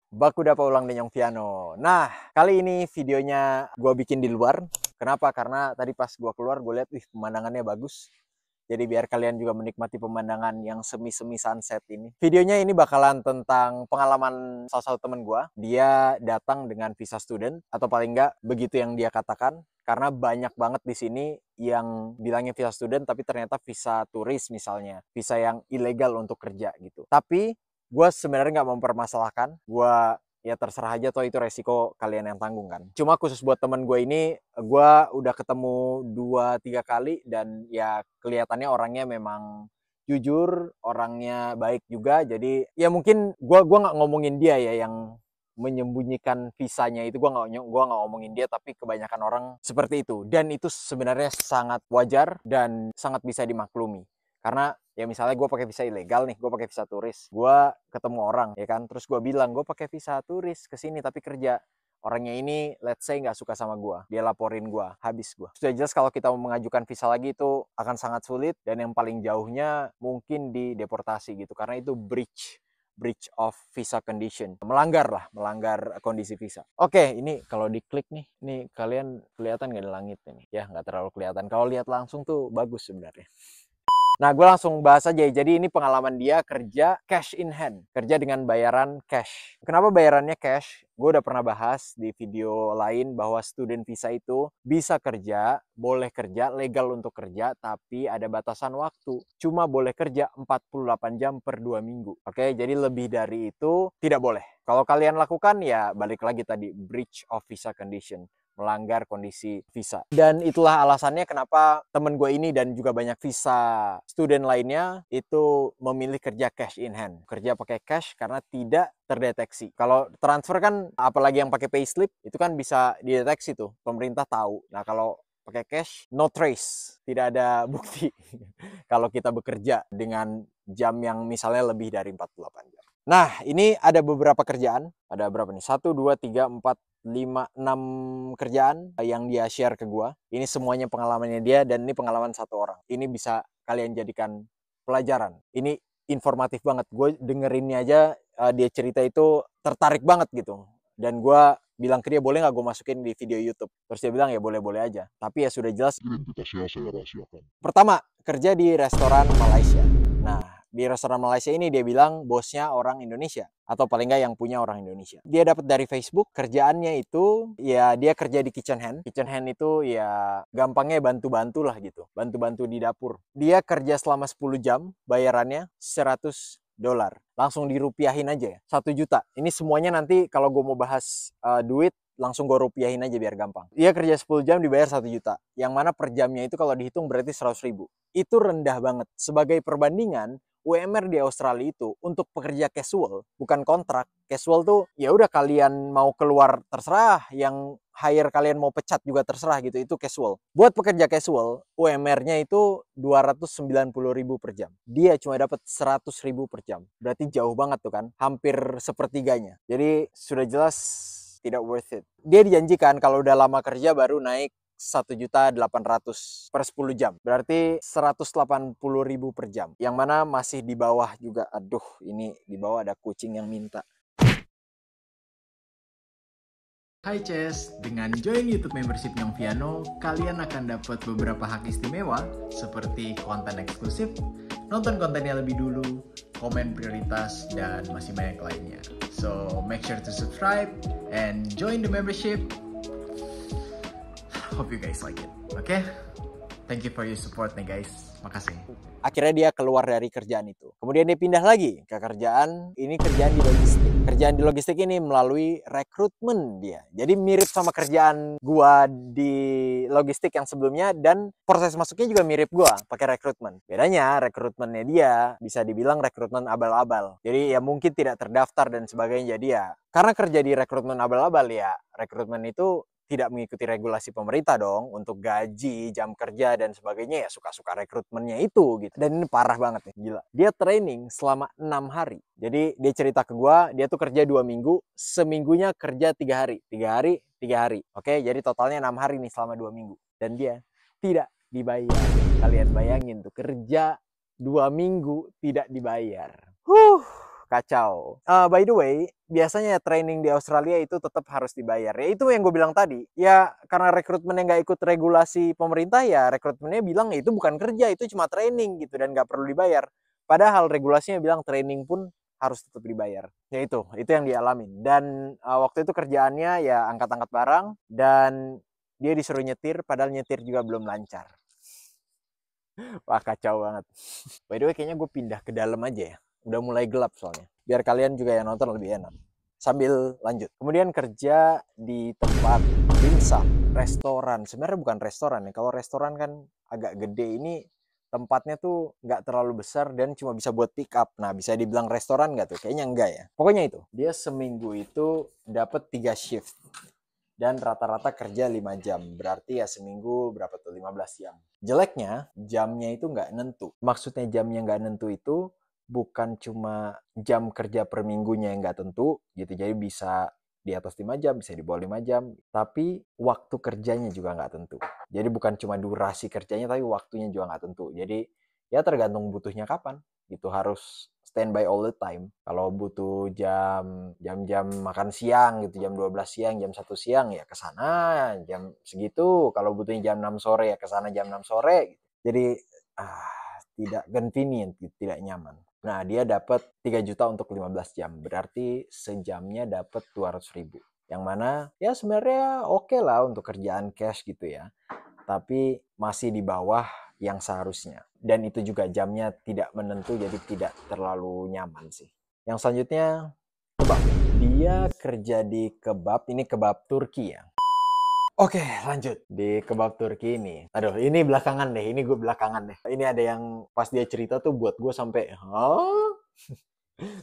Baku dapat ulang Denyong Piano. Nah, kali ini videonya gue bikin di luar. Kenapa? Karena tadi pas gue keluar, gue lihat, pemandangannya bagus. Jadi biar kalian juga menikmati pemandangan yang semi-semi sunset ini. Videonya ini bakalan tentang pengalaman salah satu temen gue. Dia datang dengan visa student, atau paling nggak begitu yang dia katakan. Karena banyak banget di sini yang bilangnya visa student, tapi ternyata visa turis misalnya. Visa yang ilegal untuk kerja gitu. Tapi gue sebenarnya nggak mempermasalahkan. Gue ya terserah aja, toh itu resiko kalian yang tanggung kan. Cuma khusus buat temen gue ini, gue udah ketemu 2-3 kali dan ya kelihatannya orangnya memang jujur, orangnya baik juga. Jadi ya mungkin gue nggak ngomongin dia ya yang menyembunyikan visanya itu, gua nggak ngomongin dia, tapi kebanyakan orang seperti itu, dan itu sebenarnya sangat wajar dan sangat bisa dimaklumi. Karena ya misalnya gue pakai visa ilegal nih, gue pakai visa turis, gue ketemu orang ya kan, terus gue bilang gue pakai visa turis ke sini tapi kerja. Orangnya ini let's say nggak suka sama gue, dia laporin gue, habis gue. Sudah jelas kalau kita mau mengajukan visa lagi itu akan sangat sulit, dan yang paling jauhnya mungkin di deportasi gitu, karena itu breach of visa condition, melanggar kondisi visa. Oke, ini kalau diklik nih kalian kelihatan nggak di langit ini? Ya nggak terlalu kelihatan. Kalau lihat langsung tuh bagus sebenarnya. Nah, gue langsung bahas aja ya. Jadi ini pengalaman dia kerja cash in hand. Kerja dengan bayaran cash. Kenapa bayarannya cash? Gue udah pernah bahas di video lain bahwa student visa itu bisa kerja, boleh kerja, legal untuk kerja, tapi ada batasan waktu. Cuma boleh kerja 48 jam per 2 minggu. Oke, jadi lebih dari itu tidak boleh. Kalau kalian lakukan ya balik lagi tadi, breach of visa condition, melanggar kondisi visa. Dan itulah alasannya kenapa temen gue ini dan juga banyak visa student lainnya itu memilih kerja cash in hand. Kerja pakai cash karena tidak terdeteksi. Kalau transfer kan, apalagi yang pakai payslip, itu kan bisa dideteksi tuh, pemerintah tahu. Nah, kalau pakai cash, no trace, tidak ada bukti kalau kita bekerja dengan jam yang misalnya lebih dari 48 jam. Nah, ini ada beberapa kerjaan. Ada berapa nih? 1, 2, 3, 4, 5, 6 kerjaan yang dia share ke gua. Ini semuanya pengalamannya dia, dan ini pengalaman satu orang. Ini bisa kalian jadikan pelajaran. Ini informatif banget. Gue dengerinnya aja, dia cerita itu tertarik banget gitu. Dan gue bilang ke dia, boleh nggak gue masukin di video YouTube? Terus dia bilang ya boleh-boleh aja. Tapi ya sudah jelas, Identitasnya saya rahasiakan. pertama, kerja di restoran Malaysia. Nah, di restoran Malaysia ini dia bilang bosnya orang Indonesia, atau paling nggak yang punya orang Indonesia. Dia dapat dari Facebook. Kerjaannya itu ya dia kerja di kitchen hand. Kitchen hand itu ya gampangnya bantu-bantu lah gitu, bantu-bantu di dapur. Dia kerja selama 10 jam, bayarannya $100. Langsung dirupiahin aja ya, 1 juta. Ini semuanya nanti kalau gue mau bahas duit, langsung gue rupiahin aja biar gampang. Dia kerja 10 jam dibayar 1 juta. Yang mana per jamnya itu kalau dihitung berarti 100 ribu. Itu rendah banget. Sebagai perbandingan, UMR di Australia itu untuk pekerja casual, bukan kontrak. Casual tuh ya udah, kalian mau keluar terserah, yang hire kalian mau pecat juga terserah gitu, itu casual. Buat pekerja casual, UMR-nya itu 290 ribu per jam. Dia cuma dapat 100 ribu per jam. Berarti jauh banget tuh kan, hampir sepertiganya. Jadi sudah jelas tidak worth it. Dia dijanjikan kalau udah lama kerja baru naik 1.800.000 per 10 jam. Berarti 180 ribu per jam. Yang mana masih di bawah juga. Aduh, ini di bawah ada kucing yang minta. Hai Ces, dengan join YouTube membership Nyong Piano, kalian akan dapat beberapa hak istimewa seperti konten eksklusif, nonton kontennya lebih dulu, komen prioritas, dan masih banyak lainnya. So, make sure to subscribe and join the membership. Hope you guys like it, okay? Thank you for your support nih guys, makasih. Akhirnya dia keluar dari kerjaan itu. Kemudian dia pindah lagi ke kerjaan, ini kerjaan di logistik. Kerjaan di logistik ini melalui rekrutmen dia. Jadi mirip sama kerjaan gua di logistik yang sebelumnya, dan proses masuknya juga mirip gua, pakai rekrutmen. Bedanya rekrutmennya dia bisa dibilang rekrutmen abal-abal. Jadi ya mungkin tidak terdaftar dan sebagainya. Jadi ya karena kerja di rekrutmen abal-abal, ya rekrutmen itu tidak mengikuti regulasi pemerintah dong untuk gaji, jam kerja, dan sebagainya. Ya suka-suka rekrutmennya itu gitu. Dan ini parah banget nih, gila. Dia training selama 6 hari. Jadi dia cerita ke gua, dia tuh kerja 2 minggu, seminggunya kerja 3 hari. 3 hari, 3 hari. Oke, jadi totalnya 6 hari nih selama 2 minggu. Dan dia tidak dibayar. Kalian bayangin tuh, kerja 2 minggu tidak dibayar. kacau. By the way, biasanya training di Australia itu tetap harus dibayar. Ya itu yang gue bilang tadi. Ya karena rekrutmennya nggak ikut regulasi pemerintah, ya rekrutmennya bilang itu bukan kerja, itu cuma training gitu dan nggak perlu dibayar. Padahal regulasinya bilang training pun harus tetap dibayar. Ya itu yang dialamin. Dan waktu itu kerjaannya ya angkat-angkat barang dan dia disuruh nyetir, padahal nyetir juga belum lancar. Wah kacau banget. By the way kayaknya gue pindah ke dalam aja ya. Udah mulai gelap soalnya. Biar kalian juga yang nonton lebih enak. Sambil lanjut. Kemudian kerja di tempat dimsum, restoran. Sebenarnya bukan restoran ya. Kalau restoran kan agak gede. Ini tempatnya tuh nggak terlalu besar dan cuma bisa buat pick up. Nah bisa dibilang restoran nggak tuh? Kayaknya enggak ya. Pokoknya itu. Dia seminggu itu dapat 3 shift. Dan rata-rata kerja 5 jam. Berarti ya seminggu berapa tuh? 15 jam. Jeleknya, jamnya itu nggak nentu. Maksudnya jamnya nggak nentu itu bukan cuma jam kerja per minggunya yang nggak tentu, gitu. Jadi bisa di atas 5 jam, bisa di bawah 5 jam. Tapi waktu kerjanya juga nggak tentu. Jadi bukan cuma durasi kerjanya, tapi waktunya juga nggak tentu. Jadi ya tergantung butuhnya kapan. Gitu harus standby all the time. Kalau butuh jam-jam makan siang gitu, jam 12 siang, jam 1 siang ya ke sana jam segitu. Kalau butuhnya jam 6 sore ya ke sana jam 6 sore gitu. Jadi tidak convenient gitu, tidak nyaman. Nah, dia dapat 3 juta untuk 15 jam. Berarti sejamnya dapat 200.000. Yang mana ya sebenarnya oke lah untuk kerjaan cash gitu ya. Tapi masih di bawah yang seharusnya. Dan itu juga jamnya tidak menentu, jadi tidak terlalu nyaman sih. Yang selanjutnya, kebab. Dia kerja di kebab, ini kebab Turki ya. Oke, lanjut. Di kebab Turki ini. Aduh, ini belakangan deh, ini gue belakangan deh. Ini ada yang pas dia cerita tuh buat gue sampai, hah?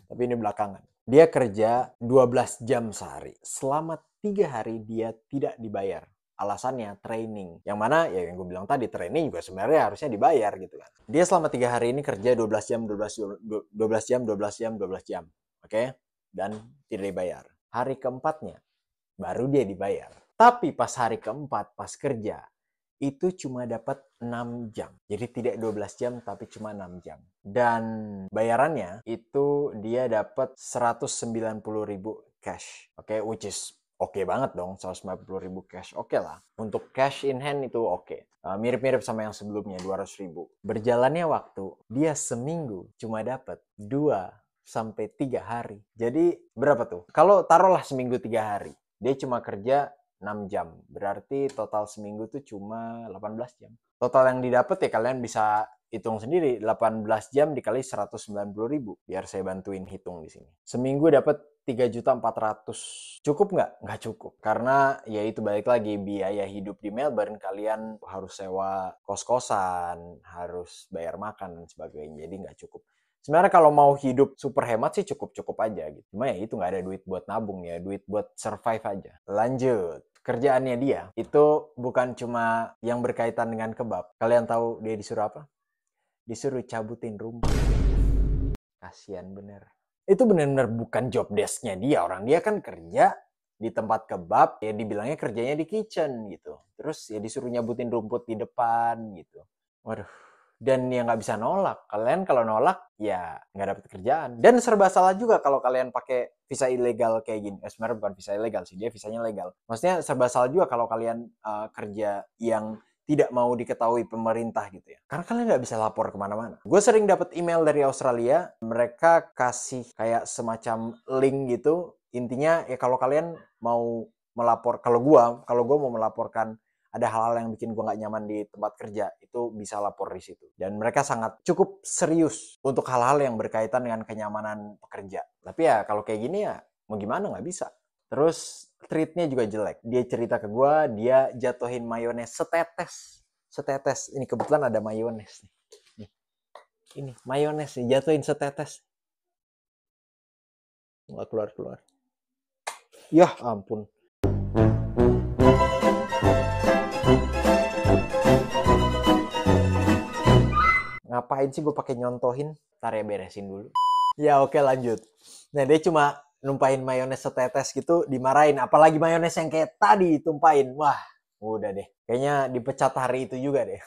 Tapi ini belakangan. Dia kerja 12 jam sehari. Selama 3 hari dia tidak dibayar. Alasannya training. Yang mana ya yang gue bilang tadi training juga sebenarnya harusnya dibayar gitu kan. Dia selama 3 hari ini kerja 12 jam, 12 jam, 12 jam, 12 jam. Oke? Dan tidak dibayar. Hari keempatnya baru dia dibayar. Tapi pas hari keempat, pas kerja, itu cuma dapat 6 jam. Jadi tidak 12 jam tapi cuma 6 jam. Dan bayarannya itu dia dapat 190.000 cash. Oke, which is oke banget dong, 190.000 cash. Oke lah. Untuk cash in hand itu oke. Mirip-mirip sama yang sebelumnya, 200.000. Berjalannya waktu, dia seminggu cuma dapat 2 sampai 3 hari. Jadi berapa tuh? Kalau taruhlah seminggu 3 hari. Dia cuma kerja 6 jam. Berarti total seminggu tuh cuma 18 jam. Total yang didapat ya kalian bisa hitung sendiri. 18 jam dikali 190.000. Biar saya bantuin hitung di sini. Seminggu dapat 3.400.000. Cukup nggak? Nggak cukup. Karena ya itu balik lagi biaya hidup di Melbourne. Kalian harus sewa kos-kosan, harus bayar makan dan sebagainya. Jadi nggak cukup. Sebenarnya kalau mau hidup super hemat sih cukup-cukup aja gitu. Cuma ya itu nggak ada duit buat nabung ya, duit buat survive aja. Lanjut. Kerjaannya dia itu bukan cuma yang berkaitan dengan kebab. Kalian tahu dia disuruh apa? Disuruh cabutin rumput. Kasian bener. Itu bener-bener bukan job desk-nya dia. Orang dia kan kerja di tempat kebab, ya dibilangnya kerjanya di kitchen gitu. Terus ya disuruh nyabutin rumput di depan gitu. Waduh. Dan ya nggak bisa nolak. Kalian kalau nolak, ya nggak dapat kerjaan. Dan serba salah juga kalau kalian pakai visa ilegal kayak gini. Sebenarnya bukan visa ilegal sih, dia visanya legal. Maksudnya serba salah juga kalau kalian kerja yang tidak mau diketahui pemerintah gitu ya. Karena kalian nggak bisa lapor kemana-mana. Gue sering dapat email dari Australia, mereka kasih kayak semacam link gitu. Intinya ya kalau kalian mau melapor, kalau gue mau melaporkan ada hal-hal yang bikin gue nggak nyaman di tempat kerja, itu bisa lapor di situ. Dan mereka sangat cukup serius untuk hal-hal yang berkaitan dengan kenyamanan pekerja. Tapi ya kalau kayak gini ya mau gimana, nggak bisa. Terus treatnya juga jelek. Dia cerita ke gue, dia jatuhin mayones setetes. Setetes. Ini kebetulan ada mayones nih. Ini mayones nih, jatuhin setetes. Nggak keluar-keluar. Yah ampun. Ngapain sih gue pakai nyontohin? Ntar ya beresin dulu. Ya oke lanjut. Nah dia cuma numpahin mayones setetes gitu, dimarahin. Apalagi mayones yang kayak tadi tumpahin. Wah udah deh. Kayaknya dipecat hari itu juga deh.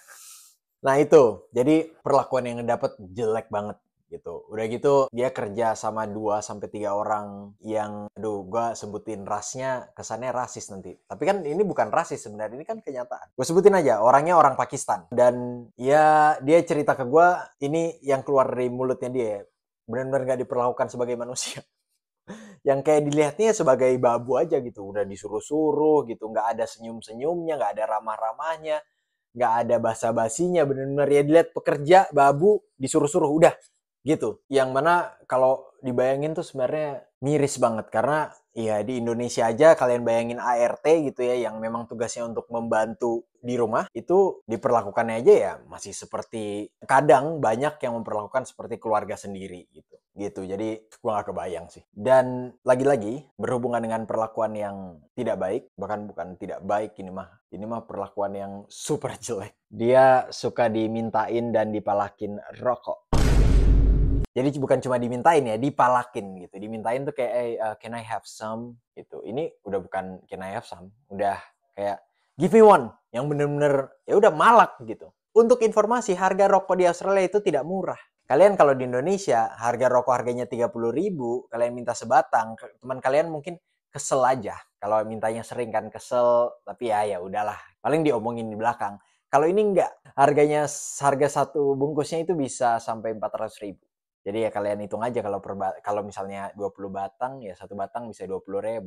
Nah itu, jadi perlakuan yang dapet jelek banget. gitu. Udah gitu dia kerja sama 2 sampai 3 orang yang aduh gua sebutin rasnya kesannya rasis nanti. Tapi kan ini bukan rasis sebenarnya, ini kan kenyataan. Gue sebutin aja, orangnya orang Pakistan dan ya dia cerita ke gua ini yang keluar dari mulutnya dia benar-benar gak diperlakukan sebagai manusia. Yang kayak dilihatnya sebagai babu aja gitu, udah disuruh-suruh gitu, nggak ada senyum-senyumnya, nggak ada ramah-ramahnya, nggak ada basa-basinya, bener-bener ya dilihat pekerja babu disuruh-suruh udah gitu. Yang mana kalau dibayangin tuh sebenarnya miris banget karena ya di Indonesia aja kalian bayangin ART gitu ya yang memang tugasnya untuk membantu di rumah itu diperlakukannya aja ya masih seperti kadang banyak yang memperlakukan seperti keluarga sendiri gitu jadi gua gak kebayang sih. Dan lagi-lagi berhubungan dengan perlakuan yang tidak baik, bahkan bukan tidak baik ini mah perlakuan yang super jelek. Dia suka dimintain dan dipalakin rokok. Jadi bukan cuma dimintain ya, dipalakin gitu. Dimintain tuh kayak, hey, can I have some? Gitu. Ini udah bukan can I have some, udah kayak give me one. Yang bener-bener ya udah malak gitu. Untuk informasi, harga rokok di Australia itu tidak murah. Kalian kalau di Indonesia, harga rokok harganya 30.000, kalian minta sebatang, teman kalian mungkin kesel aja. Kalau mintanya sering kan kesel, tapi ya udahlah. Paling diomongin di belakang. Kalau ini enggak, harga satu bungkusnya itu bisa sampai 400.000. Jadi ya kalian hitung aja kalau misalnya 20 batang ya satu batang bisa 20.000.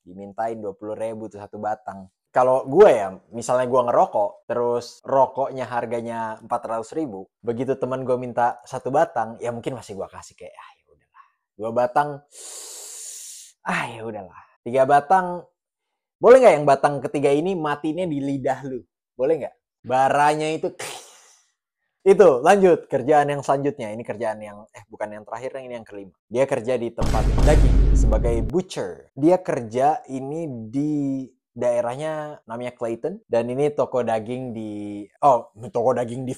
Dimintain 20.000 tuh satu batang. Kalau gue ya, misalnya gue ngerokok, terus rokoknya harganya 400.000, begitu teman gue minta satu batang, ya mungkin masih gue kasih kayak ya udahlah. 2 batang, ya udahlah. 3 batang, boleh nggak yang batang ketiga ini matinya di lidah lu? Boleh nggak? Baranya itu itu lanjut kerjaan yang selanjutnya. Ini kerjaan yang bukan yang terakhir, ini yang kelima. Dia kerja di tempat daging sebagai butcher. Dia kerja ini di daerahnya namanya Clayton dan ini toko daging di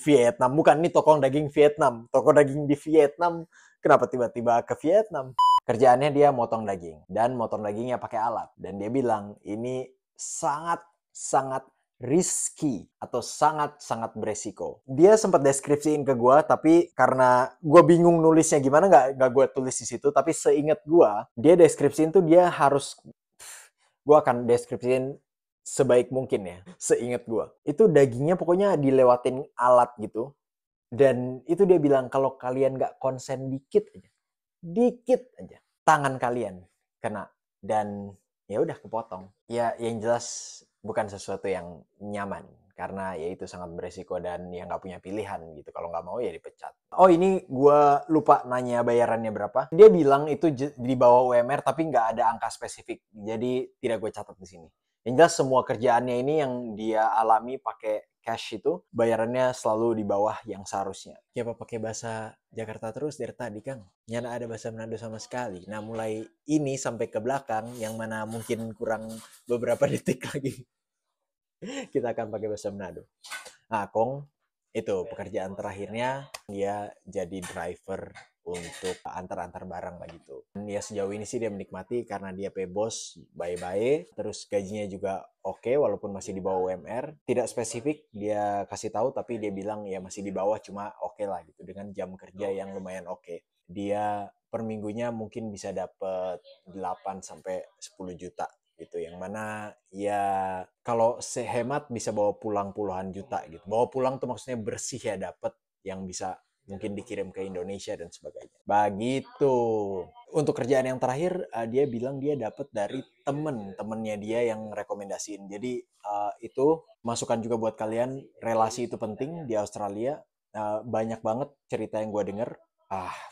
Vietnam. Bukan, ini toko daging Vietnam. Toko daging di Vietnam. Kenapa tiba-tiba ke Vietnam? Kerjaannya dia motong daging dan motong dagingnya pakai alat dan dia bilang ini sangat risky atau sangat beresiko. Dia sempat deskripsiin ke gue, tapi karena gue bingung nulisnya gimana, nggak gue tulis di situ. Tapi seingat gue, dia deskripsiin tuh dia harus, gue akan deskripsiin sebaik mungkin ya, seingat gue. Itu dagingnya pokoknya dilewatin alat gitu. Dan itu dia bilang kalau kalian nggak konsen dikit aja, tangan kalian kena dan ya udah kepotong. Ya yang jelas bukan sesuatu yang nyaman karena ya itu sangat beresiko dan ya nggak punya pilihan gitu. Kalau nggak mau ya dipecat. Oh ini gue lupa nanya bayarannya berapa. Dia bilang itu di bawah UMR tapi nggak ada angka spesifik. Jadi tidak gue catat di sini. Yang jelas semua kerjaannya ini yang dia alami pakai cash itu bayarannya selalu di bawah yang seharusnya. Ya apa pakai bahasa Jakarta terus dari tadi Kang? Nyana ada bahasa Manado sama sekali. Nah mulai ini sampai ke belakang yang mana mungkin kurang beberapa detik lagi kita akan pakai bahasa Manado. Nah Kong itu pekerjaan terakhirnya dia jadi driver untuk antar-antar barang begitu. Dan ya sejauh ini sih dia menikmati karena dia bos bye-bye, terus gajinya juga oke walaupun masih di bawah UMR. Tidak spesifik dia kasih tahu tapi dia bilang ya masih di bawah cuma oke lah gitu dengan jam kerja yang lumayan oke. Dia per minggunya mungkin bisa dapat 8 sampai 10 juta gitu yang mana ya kalau sehemat bisa bawa pulang puluhan juta gitu. Bawa pulang tuh maksudnya bersih ya dapat yang bisa mungkin dikirim ke Indonesia dan sebagainya. Begitu. Untuk kerjaan yang terakhir dia bilang dia dapat dari temennya dia yang rekomendasiin. Jadi itu masukan juga buat kalian. Relasi itu penting di Australia. Banyak banget cerita yang gue denger.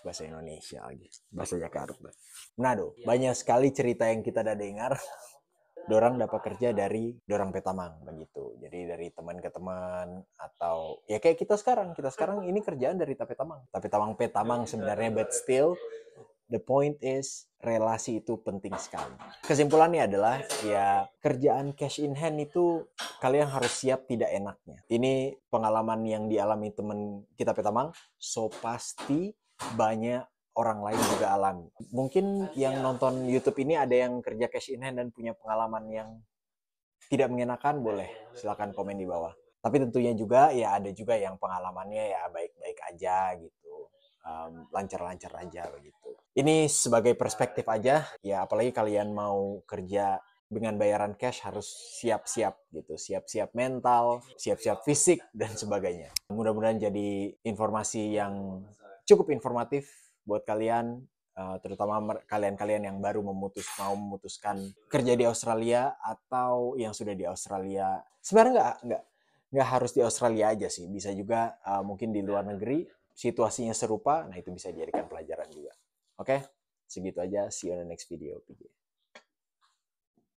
Bahasa Indonesia lagi. Bahasa Jakarta. Manado. Banyak sekali cerita yang kita udah dengar. Dorang dapat kerja dari dorang petamang begitu. Jadi dari teman ke teman atau ya kayak kita sekarang ini kerjaan dari petamang sebenarnya, but still the point is relasi itu penting sekali. Kesimpulannya adalah ya kerjaan cash in hand itu kalian harus siap tidak enaknya. Ini pengalaman yang dialami teman kita petamang, so pasti banyak orang lain juga alami. Mungkin yang nonton YouTube ini ada yang kerja cash in hand dan punya pengalaman yang tidak mengenakan, boleh silakan komen di bawah. Tapi tentunya juga ya ada juga yang pengalamannya ya baik-baik aja gitu. lancar-lancar aja begitu. Ini sebagai perspektif aja, ya apalagi kalian mau kerja dengan bayaran cash harus siap-siap gitu, siap-siap mental, siap-siap fisik dan sebagainya. Mudah-mudahan jadi informasi yang cukup informatif buat kalian, terutama kalian-kalian yang baru mau memutuskan kerja di Australia atau yang sudah di Australia. Sebenarnya nggak harus di Australia aja sih, bisa juga mungkin di luar negeri situasinya serupa, nah itu bisa dijadikan pelajaran juga. Oke, segitu aja. See you on the next video.